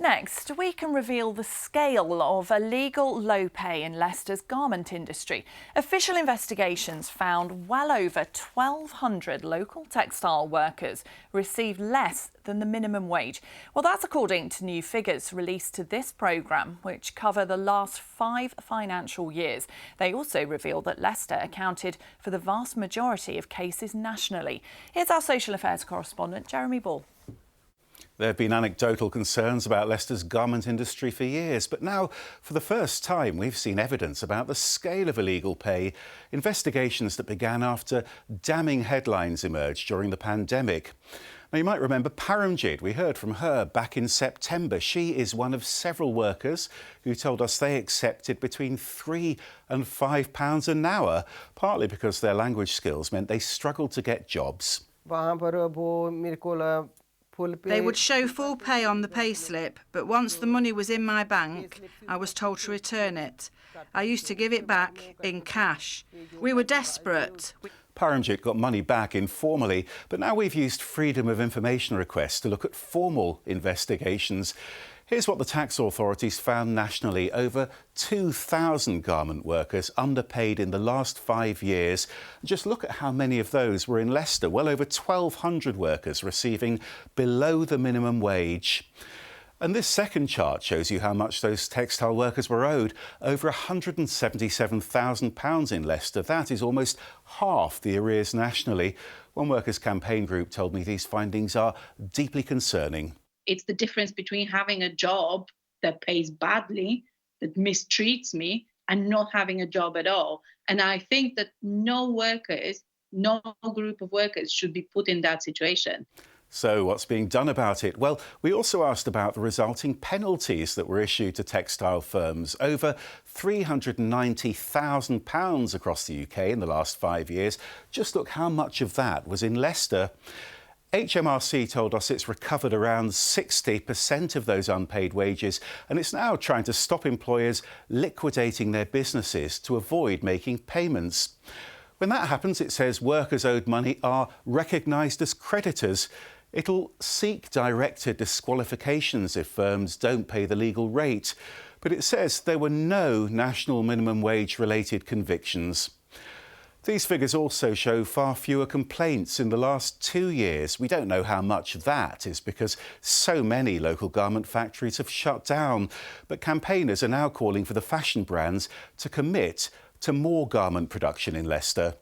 Next, we can reveal the scale of illegal low pay in Leicester's garment industry. Official investigations found well over 1,200 local textile workers received less than the minimum wage. Well, that's according to new figures released to this programme, which cover the last 5 financial years. They also reveal that Leicester accounted for the vast majority of cases nationally. Here's our social affairs correspondent, Jeremy Ball. There have been anecdotal concerns about Leicester's garment industry for years, but now, for the first time, we've seen evidence about the scale of illegal pay, investigations that began after damning headlines emerged during the pandemic. Now, you might remember Paramjit. We heard from her back in September. She is one of several workers who told us they accepted between £3 and £5 an hour, partly because their language skills meant they struggled to get jobs. They would show full pay on the payslip, but once the money was in my bank, I was told to return it. I used to give it back in cash. We were desperate. Paramjit got money back informally, but now we've used freedom of information requests to look at formal investigations. Here's what the tax authorities found nationally. Over 2,000 garment workers underpaid in the last 5 years. Just look at how many of those were in Leicester. Well over 1,200 workers receiving below the minimum wage. And this second chart shows you how much those textile workers were owed. Over £177,000 in Leicester. That is almost half the arrears nationally. One workers' campaign group told me these findings are deeply concerning. It's the difference between having a job that pays badly, that mistreats me, and not having a job at all. And I think that no group of workers should be put in that situation. So what's being done about it? Well, we also asked about the resulting penalties that were issued to textile firms. Over £390,000 across the UK in the last 5 years. Just look how much of that was in Leicester. HMRC told us it's recovered around 60% of those unpaid wages, and it's now trying to stop employers liquidating their businesses to avoid making payments. When that happens, it says workers owed money are recognised as creditors. It'll seek director disqualifications if firms don't pay the legal rate. But it says there were no national minimum wage related convictions. These figures also show far fewer complaints in the last 2 years. We don't know how much of that is because so many local garment factories have shut down. But campaigners are now calling for the fashion brands to commit to more garment production in Leicester.